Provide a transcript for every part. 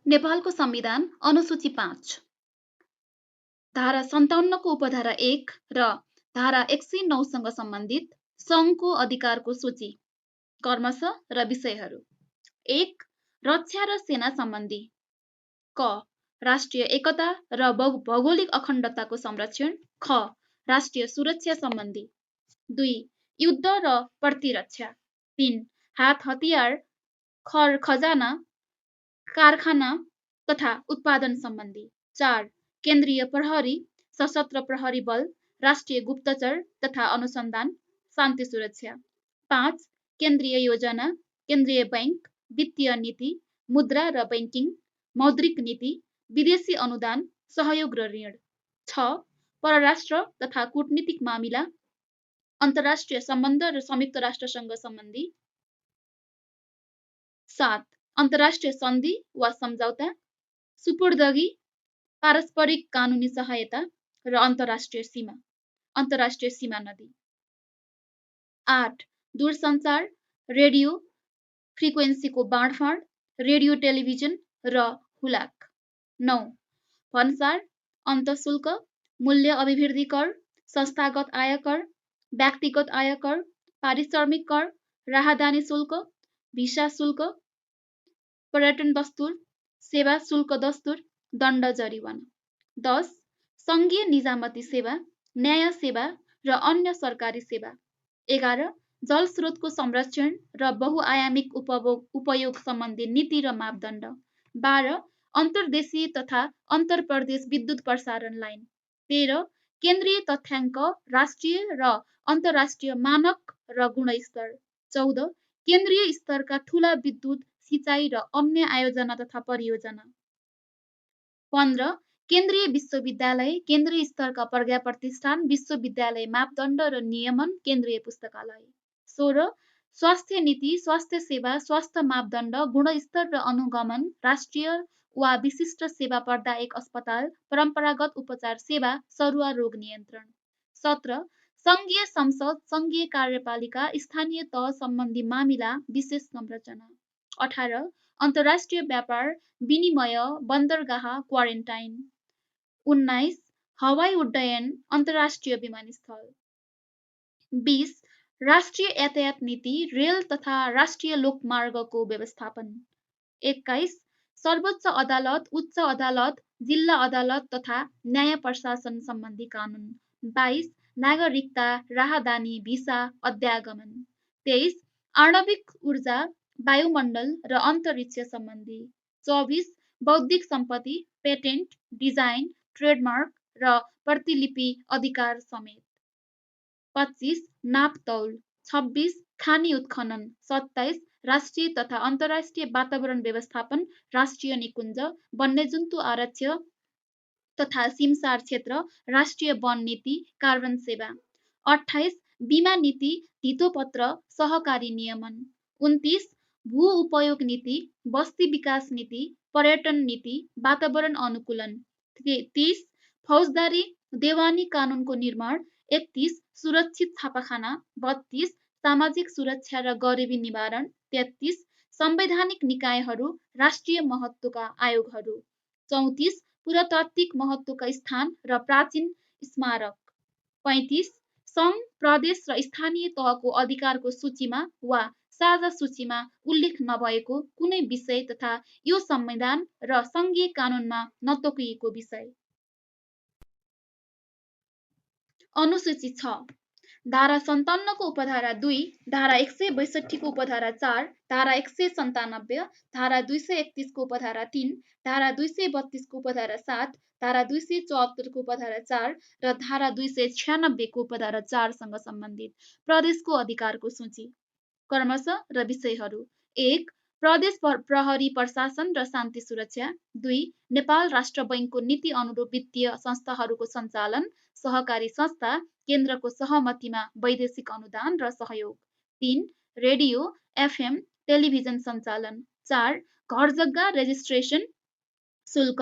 नेपालको संविधान अनुसूची 5 धारा 57 को उपधारा 1 र धारा 109 सँग सम्बन्धित सङ्घको अधिकारको सूची कर्मश र विषयहरू 1 रक्षा र सेना सम्बन्धी क राष्ट्रिय एकता र भौगोलिक अखण्डताको संरक्षण ख राष्ट्रिय सुरक्षा सम्बन्धी 2 युद्ध र प्रतिरक्षा 3 हात हतियार खजाना कारखाना तथा उत्पादन सम्बन्धी 4 केन्द्रीय प्रहरी सशस्त्र प्रहरी बल राष्ट्रिय गुप्तचर तथा अनुसन्धान शान्ति सुरक्षा 5 केन्द्रीय योजना केन्द्रीय बैंक वित्तीय नीति मुद्रा र बैंकिङ मौद्रिक नीति विदेशी अनुदान सहयोग र ऋण 6 परराष्ट्र तथा कूटनीतिक मामिला अन्तर्राष्ट्रिय सम्बन्ध र संयुक्त राष्ट्रसँग सम्बन्धी 7 अन्तर्राष्ट्रिय सन्धि वा सम्झौता सुपुर्दगी पारस्परिक कानुनी सहायता र अन्तर्राष्ट्रिय सीमा नदी 8 दूरसञ्चार रेडियो फ्रिक्वेन्सीको बाँडफाँड रेडियो टेलिभिजन र हुलाक 9 भन्सार अन्तःशुल्क मूल्य अभिवृद्धि कर संस्थागत आयकर व्यक्तिगत आयकर पारिश्रमिक कर राहदानी शुल्क भिसा शुल्क पर्यटन दस्तुर सेवा शुल्क दस्तुर दण्ड जरिवाना 10 सङ्घीय निजामती सेवा न्याय सेवा र अन्य सरकारी सेवा 11 जल स्रोतको संरक्षण र बहुआयामिक उपयोग सम्बन्धी नीति र मापदण्ड 12 अन्तर्देशीय तथा अन्तर्प्रदेश विद्युत प्रसारण लाइन 13 केन्द्रीय तथ्याङ्क राष्ट्रिय र अन्तर्राष्ट्रिय मानक र गुणस्तर 14 केन्द्रीय स्तरका ठूला विद्युत सिँचाइ र अन्य आयोजना तथा परियोजना 15 केन्द्रीय विश्वविद्यालय केन्द्रीय स्तरका प्रज्ञा प्रतिष्ठान विश्वविद्यालय मापदण्ड र नियमन केन्द्रीय पुस्तकालय 16 स्वास्थ्य नीति स्वास्थ्य सेवा स्वास्थ्य मापदण्ड गुणस्तर र अनुगमन राष्ट्रिय वा विशिष्ट सेवा प्रदायक अस्पताल परम्परागत उपचार सेवा सरुवा रोग नियन्त्रण 17 सङ्घीय संसद सङ्घीय कार्यपालिका स्थानीय तह सम्बन्धी मामिला विशेष संरचना 18 अन्तर्राष्ट्रिय व्यापार विनिमय बन्दरगाह क्वारेन्टाइन 19 हवाई उड्डयन अन्तर्राष्ट्रिय विमानस्थल 20 राष्ट्रिय यातायात नीति रेल तथा राष्ट्रिय लोकमार्गको व्यवस्थापन 21 सर्वोच्च अदालत उच्च अदालत जिल्ला अदालत तथा न्याय प्रशासन सम्बन्धी कानुन 22 नागरिकता राहदानी भिसा अध्यागमन 23 आणविक ऊर्जा वायुमण्डल र अन्तरिक्ष सम्बन्धी 24 बौद्धिक सम्पत्ति पेटेन्ट डिजाइन ट्रेडमार्क र प्रतिलिपि अधिकार समेत 25 नापतौल 26 खानी उत्खनन 27 राष्ट्रिय तथा अन्तर्राष्ट्रिय वातावरण व्यवस्थापन राष्ट्रिय निकुञ्ज वन्यजन्तु आरक्ष तथा सिमसार क्षेत्र राष्ट्रिय वन नीति कार्बन सेवा 28 बीमा नीति धितोपत्र सहकारी नियमन 29 भू उपयोग नीति बस्ती विकास नीति पर्यटन नीति वातावरण अनुकूलन 30 फौजदारी देवानी कानुनको निर्माण 31 सुरक्षित छापाखाना 32 सामाजिक सुरक्षा र गरिबी निवारण 33 संवैधानिक निकायहरू राष्ट्रिय महत्त्वका आयोगहरू 34 पुरातात्विक महत्त्वका स्थान र प्राचीन स्मारक 35 सङ्घ प्रदेश र स्थानीय तहको अधिकारको सूचीमा वा साझा सूचीमा उल्लेख नभएको कुनै विषय तथा यो संविधान र सङ्घीय कानुनमा नतोकिएको विषय अनुसूची 6 धारा 57 को उपधारा 2 धारा 162 को उपधारा 4 धारा 197 धारा 231 को उपधारा 3 धारा 232 को उपधारा 7 धारा 274 को उपधारा 4 र धारा 296 को उपधारा 4 सँग सम्बन्धित प्रदेशको अधिकारको सूची कर्मश र विषयहरू 1 प्रदेश प्रहरी प्रशासन र शान्ति सुरक्षा 2 नेपाल राष्ट्र बैंकको नीति अनुरूप वित्तीय संस्थाहरूको सञ्चालन सहकारी संस्था केन्द्रको सहमतिमा वैदेशिक अनुदान र सहयोग 3 रेडियो एफएम टेलिभिजन सञ्चालन 4 घर जग्गा रेजिस्ट्रेसन शुल्क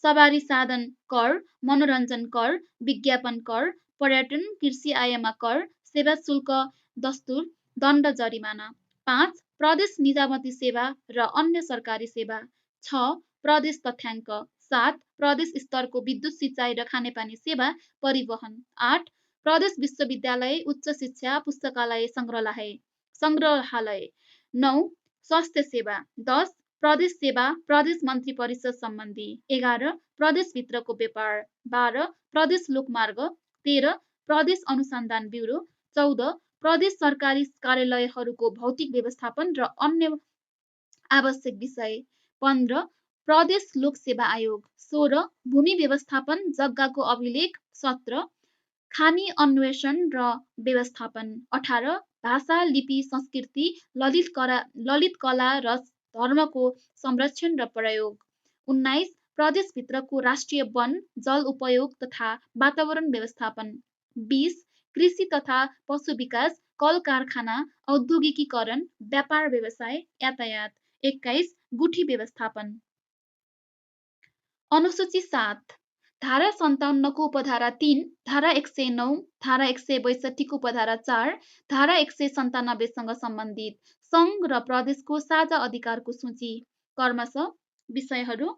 सवारी साधन कर मनोरञ्जन कर विज्ञापन कर पर्यटन कृषि आयमा कर सेवा शुल्क दस्तुर दण्ड जरिमाना 5 प्रदेश निजामती सेवा र अन्य सरकारी सेवा 6 प्रदेश तथ्याङ्क। 7 प्रदेश स्तरको विद्युत सिँचाइ र खानेपानी सेवा परिवहन। 8 प्रदेश विश्वविद्यालय उच्च शिक्षा पुस्तकालय सङ्ग्रहालय। 9 स्वास्थ्य सेवा। 10 प्रदेश सेवा प्रदेश मन्त्री परिषद सम्बन्धी। 11 प्रदेशभित्रको व्यापार। 12 प्रदेश लोकमार्ग। 13 प्रदेश अनुसन्धान ब्युरो। 14 प्रदेश सरकारी कार्यालयहरूको भौतिक व्यवस्थापन र अन्य आवश्यक विषय। 15 प्रदेश लोक सेवा आयोग। 16 भूमि व्यवस्थापन जग्गाको अभिलेख। 17 खानी अन्वेषण र व्यवस्थापन। 18 भाषा लिपि संस्कृति ललित कला र धर्मको संरक्षण र प्रयोग। 19 प्रदेशभित्रको राष्ट्रिय वन जल उपयोग तथा वातावरण व्यवस्थापन। 20 कृषि तथा पशु विकास कल कारखाना औद्योगिकीकरण व्यापार व्यवसाय यातायात। 21 गुठी व्यवस्थापन। अनुसूची 7 धारा 57 को उपधारा 3 धारा 109 धारा 162 को उपधारा 4 धारा 197 सँग सम्बन्धित सङ्घ र प्रदेशको साझा अधिकारको सूची। क्रमशः विषयहरू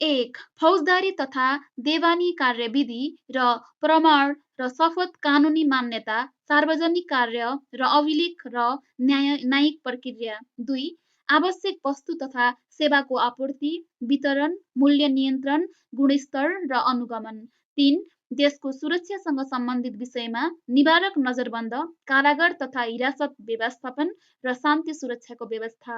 1 फौजदारी तथा देवानी कार्यविधि र प्रमाण र शपथ कानुनी मान्यता सार्वजनिक कार्य र अभिलेख र न्यायिक प्रक्रिया। 2 आवश्यक वस्तु तथा सेवाको आपूर्ति वितरण मूल्य नियन्त्रण गुणस्तर र अनुगमन। 3 देशको सुरक्षासँग सम्बन्धित विषयमा निवारक नजरबन्द कारागार तथा हिरासत व्यवस्थापन र शान्ति सुरक्षाको व्यवस्था।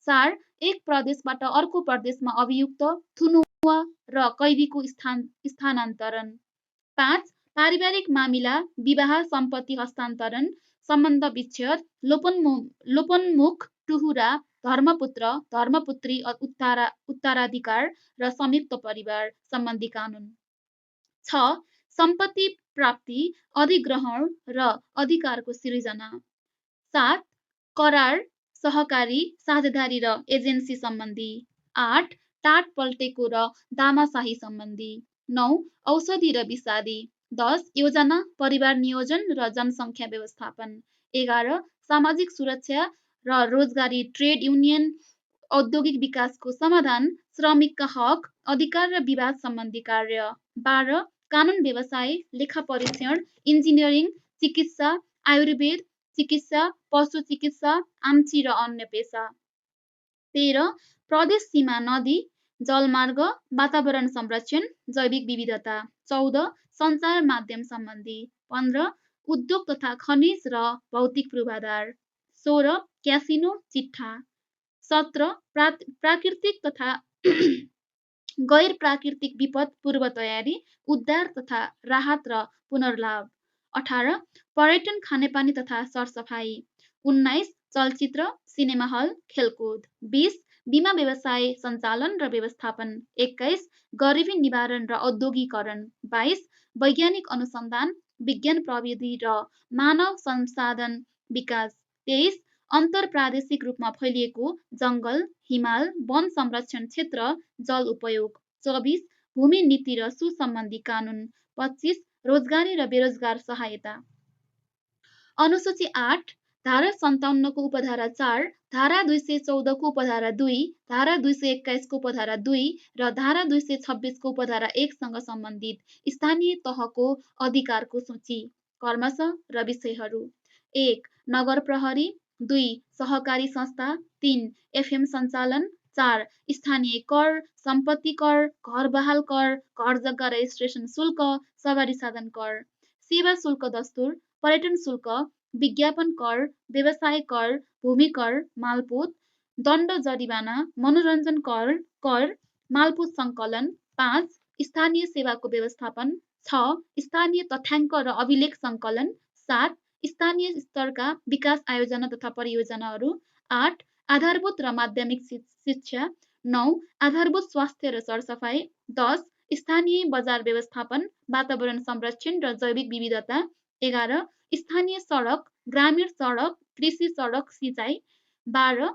4 एक प्रदेशबाट अर्को प्रदेशमा अभियुक्त थुनुवा र कैदीको स्थानान्तरण। 5 पारिवारिक मामिला विवाह सम्पत्ति हस्तान्तरण सम्बन्ध विच्छेद लोपन्मुख टुहुरा धर्मपुत्र धर्मपुत्री उत्तराधिकार र संयुक्त परिवार सम्बन्धी कानुन। 6 सम्पत्ति प्राप्ति अधिग्रहण र अधिकारको सिर्जना। 7 करार सहकारी साझेदारी र एजेन्सी सम्बन्धी। 8 टाट पल्टेको र दामासाही सम्बन्धी। 9 औषधि र विषादी। 10 योजना परिवार नियोजन र जनसङ्ख्या व्यवस्थापन। 11 सामाजिक सुरक्षा र रोजगारी ट्रेड युनियन औद्योगिक विकासको समाधान श्रमिकका हक अधिकार र विवाद सम्बन्धी कार्य। 12 कानुन व्यवसाय लेखा परीक्षण इन्जिनियरिङ चिकित्सा आयुर्वेद चिकित्सा पशु चिकित्सा आम्ची र अन्य पेशा। 13 प्रदेश सीमा नदी जलमार्ग वातावरण संरक्षण जैविक विविधता। 14 सञ्चार माध्यम सम्बन्धी। 15 उद्योग तथा खनिज र भौतिक पूर्वाधार। 16 क्यासिनो चिट्ठा। 17 प्राकृतिक तथा गैर प्राकृतिक विपद पूर्व तयारी उद्धार तथा राहत र पुनर्लाभ। 18 पर्यटन खानेपानी तथा सरसफाई। 19 चलचित्र सिनेमा हल खेलकुद। 20 बिमा व्यवसाय सञ्चालन र व्यवस्थापन। 21 गरिबी निवारण र औद्योगिकरण। 22 वैज्ञानिक अनुसन्धान विज्ञान प्रविधि र मानव संसाधन विकास। 23 अन्तर प्रादेशिक रूपमा फैलिएको जङ्गल हिमाल वन संरक्षण क्षेत्र जल उपयोग। 24 भूमि नीति र सुसम्बन्धी कानुन। 25 रोजगारी र बेरोजगार सहायता। अनुसूची 8 धारा 57 को उपधारा 4 धारा 214 को उपधारा 2 धारा 221 को उपधारा 2 र धारा 226 को उपधारा 1 सँग सम्बन्धित स्थानीय तहको अधिकारको सूची। क्रमशः र विषयहरू 1 नगर प्रहरी। 2 सहकारी संस्था। 3 एफएम सञ्चालन। 4 स्थानीय कर सम्पत्ति कर घर बहाल कर घर जग्गा रेजिस्ट्रेसन शुल्क सवारी साधन कर सेवा शुल्क दस्तुर पर्यटन शुल्क विज्ञापन कर व्यवसाय कर भूमि कर मालपोत दण्ड जरिवाना मनोरञ्जन कर मालपोत सङ्कलन। 5 स्थानीय सेवाको व्यवस्थापन। 6 स्थानीय तथ्याङ्क र अभिलेख सङ्कलन। 7 स्थानीय स्तरका विकास आयोजना तथा परियोजनाहरू। 8 आधारभूत र माध्यमिक शिक्षा। 9 आधारभूत स्वास्थ्य र सरसफाइ। 10 स्थानीय बजार व्यवस्थापन वातावरण संरक्षण र जैविक विविधता। 11 स्थानीय सडक ग्रामीण सडक कृषि सडक सिँचाइ। 12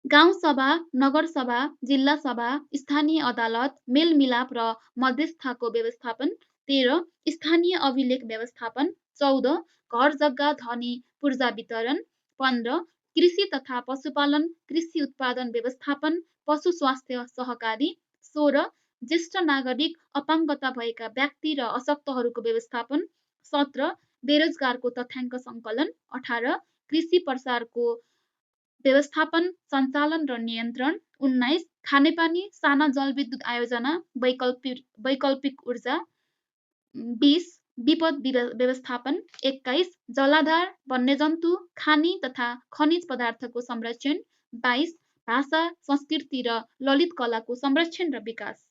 गाउँ सभा नगरसभा जिल्ला सभा स्थानीय अदालत मेलमिलाप र मध्यस्थताको व्यवस्थापन। 13 स्थानीय अभिलेख व्यवस्थापन। 14 घर जग्गा धनी पूर्जा वितरण। 15 कृषि तथा पशुपालन, कृषि उत्पादन व्यवस्थापन, पशु स्वास्थ्य सहकारी। 16 ज्येष्ठ नागरिक, अपाङ्गता भएका व्यक्ति र अशक्तहरूको व्यवस्थापन। 17 बेरोजगारको तथ्याङ्क सङ्कलन। 18 कृषि प्रसारको व्यवस्थापन, सञ्चालन र नियन्त्रण। 19 खानेपानी, साना जलविद्युत आयोजना, वैकल्पिक ऊर्जा। 20 विपद व्यवस्थापन। 21 जलाधार, वन्यजन्तु, खानी तथा खनिज पदार्थको संरक्षण। 22 भाषा, संस्कृति र ललित कलाको संरक्षण र विकास।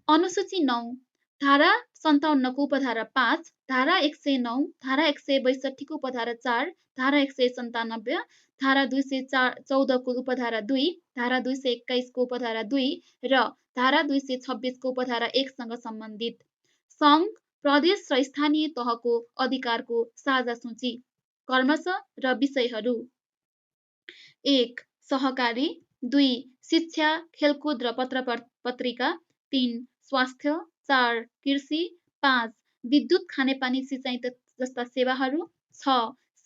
अनुसूची 9 धारा 57 को उपधारा 5, धारा 109, धारा 162 को उपधारा 4, धारा 197, धारा 214 को उपधारा 2, धारा 221 को उपधारा 2 र धारा 226 को उपधारा 1 सँग सम्बन्धित सङ्घ, प्रदेश र स्थानीय तहको अधिकारको साझा सूची। कर्मश र विषयहरू। 1 सहकारी। 2 शिक्षा, खेलकुद र पत्र-पत्रिका। 3 स्वास्थ्य। 4 कृषि। 5 विद्युत, खानेपानी, सिँचाइ जस्ता सेवाहरू। 6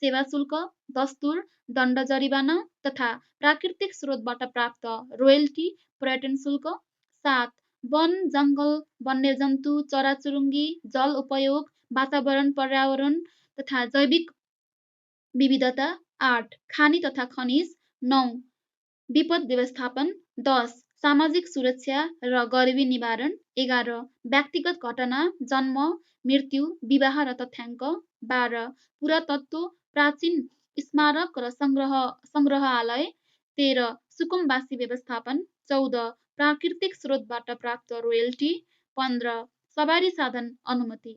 सेवा शुल्क, दस्तुर, दण्ड, जरिवाना तथा प्राकृतिक स्रोतबाट प्राप्त रोयल्टी, पर्यटन शुल्क। 7 वन, जङ्गल, वन्यजन्तु, चराचुरुङ्गी, जल उपयोग, वातावरण, पर्यावरण तथा जैविक विविधता। 8 खानी तथा खनिज। 9 विपद व्यवस्थापन। 10 सामाजिक सुरक्षा र गरिबी निवारण। 11 व्यक्तिगत घटना, जन्म, मृत्यु, विवाह र तथ्याङ्क। 12 पुरातत्व, प्राचीन स्मारक र सङ्ग्रहालय। 13 सुकुम्बासी व्यवस्थापन। 14 प्राकृतिक स्रोतबाट प्राप्त रोयल्टी। 15 सवारी साधन अनुमति।